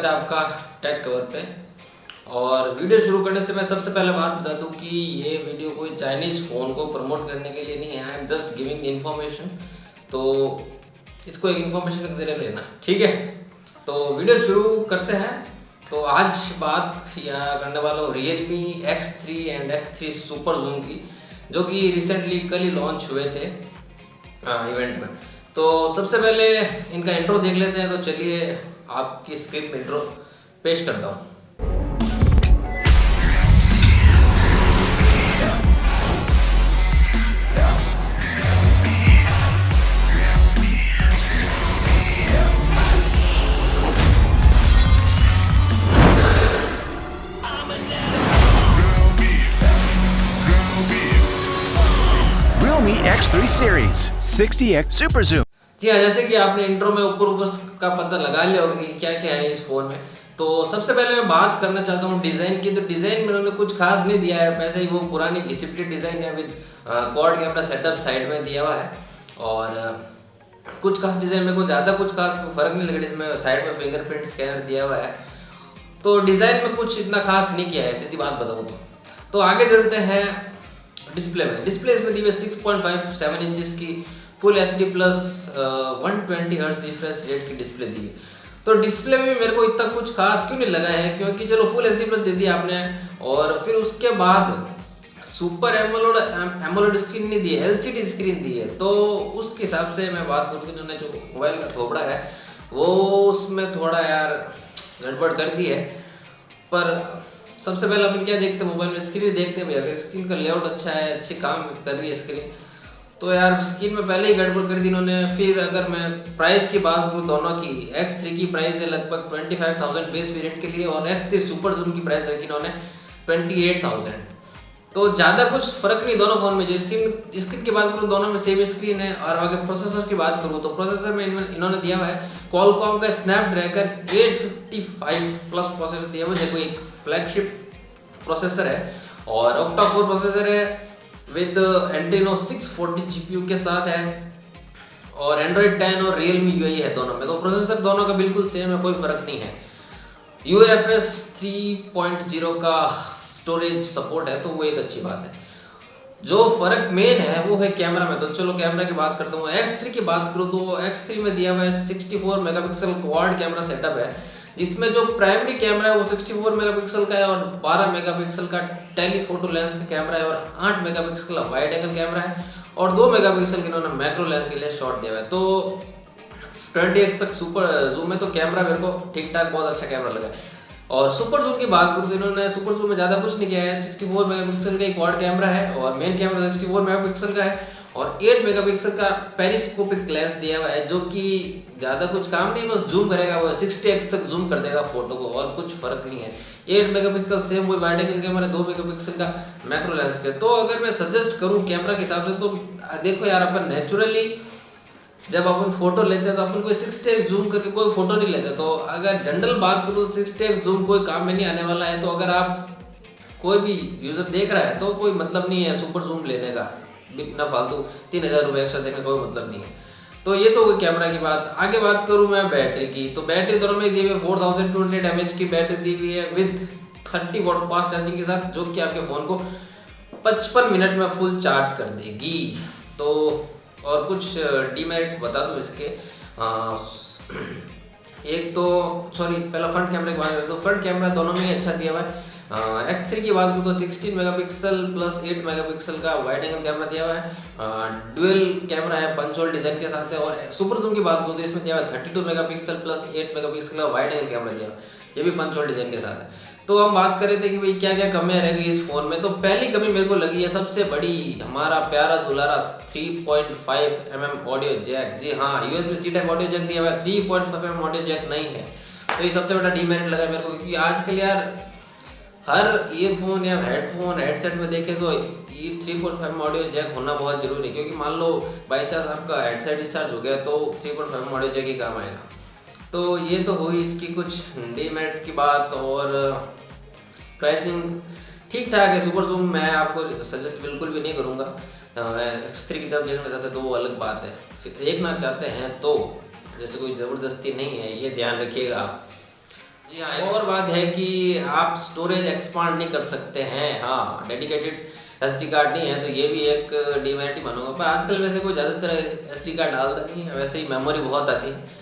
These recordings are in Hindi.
है आपका टेक कवर पे। और वीडियो शुरू करने से मैं सबसे पहले बात बता दूं कि ये वीडियो कोई चाइनीज़ फ़ोन को प्रमोट करने के लिए नहीं है। I am just giving information, तो इसको एक इन्फॉर्मेशन की तरह लेना, ठीक है। तो वीडियो शुरू करते हैं। तो आज बात या करने वाला हूँ Realme X3 and X3 SuperZoom की, जो कि रिसेंटली कल ही लॉन्च हुए थे इवेंट में। तो सबसे पहले इनका इंट्रो देख लेते हैं। तो चलिए आपकी स्क्रीन पे इंट्रो पेश करता हूँ। Realme X3 series 60x SuperZoom। जी हाँ, जैसे कि आपने इंट्रो में ऊपर का पता लगा लिया होगा कि क्या क्या है इस फ़ोन में। तो सबसे पहले मैं बात करना चाहता हूँ डिज़ाइन की। तो डिज़ाइन में उन्होंने कुछ खास नहीं दिया है, वैसे ही वो पुरानी घिसी-पिटी डिज़ाइन है with quad camera setup side में दिया हुआ है। और कुछ खास डिज़ाइन में कोई ज़्यादा कुछ खास फर्क नहीं लगा, इसमें साइड में फिंगरप्रिंट स्कैनर दिया हुआ है। तो डिज़ाइन में कुछ इतना खास नहीं किया है, सीधी बात बताऊँ तो आगे चलते हैं डिस्प्ले में। डिस्प्ले इसमें दी हुई 6.57 इंचेस की full HD plus 120 hertz refresh rate की डिस्प्ले दी है। तो डिस्प्ले में मेरे को इतना कुछ खास क्यों नहीं लगा है, क्योंकि चलो फुल एचडी प्लस दे दिया आपने और फिर उसके बाद सुपर एमोलेड स्क्रीन नहीं दी है, एलसीडी स्क्रीन दी है। तो उसके हिसाब से मैं बात करूँ, इन्होंने जो मोबाइल का थोबड़ा है वो उसमें थोड़ा यार गड़बड़ कर दी है। पर सबसे पहले अपन क्या देखते हैं, मोबाइल में स्क्रीन देखते हैं। अगर स्क्रीन का लेआउट अच्छा है, अच्छे काम कर रही है स्क्रीन, तो यार स्क्रीन में पहले ही गड़बड़ कर दी इन्होंने। फिर अगर मैं प्राइस की बात करूँ दोनों की, X3 की प्राइस है लगभग 25,000 बेस वेरिएंट के लिए और X3 SuperZoom की प्राइस रखी इन्होंने 28,000। तो ज़्यादा कुछ फर्क नहीं दोनों फ़ोन में। जो स्क्रीन की बात करूँ दोनों में सेम स्क्रीन है। और अगर प्रोसेसर की बात करूँ तो प्रोसेसर में इन्होंने दिया हुआ है क्वालकॉम का स्नैपड्रैगन 855 प्लस प्रोसेसर दिया हुआ है, जो एक फ्लैगशिप प्रोसेसर है। और ऑक्टा कोर प्रोसेसर है विद एंटेनो 640 जीपीयू के साथ है। और एंड्रॉइड 10 और Realme UI है दोनों में। तो प्रोसेसर दोनों का बिल्कुल सेम है, कोई फर्क नहीं है। UFS 3.0 का स्टोरेज सपोर्ट है, तो वो एक अच्छी बात है। जो फर्क मेन है वो है कैमरा में। तो चलो कैमरा की बात करता हूँ। X3 की बात करूँ तो X3 में दिया हुआ है 64 मेगापिक्सल क्वाड कैमरा सेटअप है, जिसमें जो प्राइमरी कैमरा है वो 64 मेगापिक्सल का है और 12 मेगापिक्सल का टेलीफोटो लेंस का कैमरा है और 8 मेगापिक्सल का वाइड एंगल कैमरा है और 2 मेगापिक्सल के इन्होंने मैक्रो लेंस के लिए शॉट दिया हुआ है। तो 20x तक सुपर जूम में तो कैमरा मेरे को ठीक ठाक बहुत अच्छा कैमरा लगा। और सुपर जूम की बात करूँ तो इन्होंने सुपर जूम में ज़्यादा कुछ नहीं किया है। 64 मेगापिक्सल का एक क्वाड कैमरा है और मेन कैमरा 64 मेगापिक्सल का है और 8 मेगापिक्सल का पेरिस्कोपिक लेंस दिया हुआ है, जो कि ज़्यादा कुछ काम नहीं, बस जूम करेगा वो 60x तक जूम कर देगा फोटो को और कुछ फर्क नहीं है। 8 मेगापिक्सल सेम वही वाइड एंगल कैमरा, 2 मेगापिक्सल का मैक्रो लेंस के। तो अगर मैं सजेस्ट करूँ कैमरा के हिसाब से तो देखो यार, अपन नेचुरली जब अपन फोटो लेते हैं तो अपन कोई 60x जूम करके कोई फोटो नहीं लेते। तो अगर जनरल बात करूँ तो 60x जूम कोई काम में नहीं आने वाला है। तो अगर आप कोई भी यूज़र देख रहा है तो कोई मतलब नहीं है सुपर जूम लेने का, बिना फालतू 3,000 रुपये एक्स्ट्रा देने का कोई मतलब नहीं है। तो ये तो हुई कैमरा की बात। आगे बात करूँ मैं बैटरी की, तो बैटरी दोनों में दी हुई है 4200 mAh की बैटरी दी हुई है विद 30 वाट फास्ट चार्जिंग के साथ, जो कि आपके फ़ोन को 55 मिनट में फुल चार्ज कर देगी। तो और कुछ डीमेरिट्स बता दूं इसके। एक तो पहला फ्रंट कैमरे की बात करें तो फ्रंट कैमरा दोनों में अच्छा दिया हुआ है। X3 की बात करूँ तो 16 मेगापिक्सल प्लस 8 मेगापिक्सल का वाइड एंगल कैमरा दिया हुआ है। डुअल कैमरा है, पंच होल डिजाइन के साथ है। और सुपर जूम की बात करूँ तो इसमें दिया हुआ है 32 मेगापिक्सल प्लस 8 मेगापिक्सल का वाइड एंगल कैमरा दिया हुआ है, ये भी पंच होल डिजाइन के साथ है। तो हम बात कर रहे थे कि भाई क्या क्या कमियां रह गई इस फोन में। तो पहली कमी मेरे को लगी है सबसे बड़ी, हमारा प्यारा दुलारा 3.5 ऑडियो जैक। जी हाँ, USB-C टाइप ऑडियो जैक दिया हुआ है, 3.5 ऑडियो जैक नहीं है। तो ये सबसे बड़ा डीमेरिट लगा मेरे को, क्योंकि आजकल यार हर ईयरफोन या हेडफोन हेडसेट में देखे तो ये 3.5 ऑडियो जैक होना बहुत जरूरी है। क्योंकि मान लो बाई चांस आपका हेडसेट डिस्चार्ज हो गया तो 3.5 ऑडियो जैक ही काम आएगा। तो ये तो हुई इसकी कुछ डीमेरिट्स की बात। और प्राइसिंग ठीक ठाक है। सुपर जूम मैं आपको सजेस्ट बिल्कुल भी नहीं करूँगा। X3 की तरफ देखना चाहते तो वो अलग बात है, फिर देखना चाहते हैं तो जैसे कोई ज़बरदस्ती नहीं है, ये ध्यान रखिएगा आप। जी हाँ, एक और बात है कि आप स्टोरेज एक्सपांड नहीं कर सकते हैं। हाँ, डेडिकेटेड एसडी कार्ड नहीं है, तो ये भी एक डिमेरिट ही मानूंगा। पर आजकल वैसे कोई ज़्यादातर एसडी कार्ड डालता नहीं है, वैसे ही मेमोरी बहुत आती है।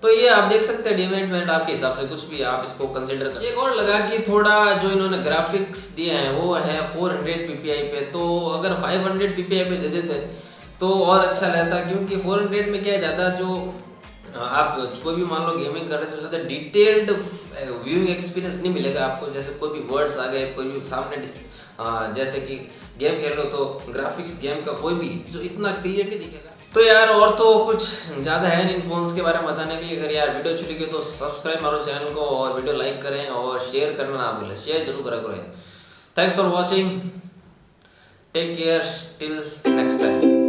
तो ये आप देख सकते हैं डिमेरिट आपके हिसाब से कुछ भी आप इसको कंसिडर कर। एक और लगा कि थोड़ा जो इन्होंने ग्राफिक्स दिए हैं वो है 400 ppi पे, तो अगर 500 ppi पे दे देते तो और अच्छा रहता, क्योंकि 400 में क्या है, ज़्यादा जो आप कोई भी मान लो गेमिंग कर रहे हो तो ज़्यादा डिटेल्ड व्यूइंग एक्सपीरियंस नहीं मिलेगा आपको। जैसे कोई भी वर्ड्स आ गए, कोई भी सामने जैसे कि गेम खेल लो तो ग्राफिक्स गेम का कोई भी जो इतना क्लियर नहीं दिखेगा। तो यार और तो कुछ ज़्यादा है नहीं फ़ोन्स के बारे में बताने के लिए। अगर यार वीडियो अच्छी लगी तो सब्सक्राइब मारो चैनल को, और वीडियो लाइक करें और शेयर करना ना भूलें, शेयर जरूर करा करें। Thanks for watching, take care, till next time.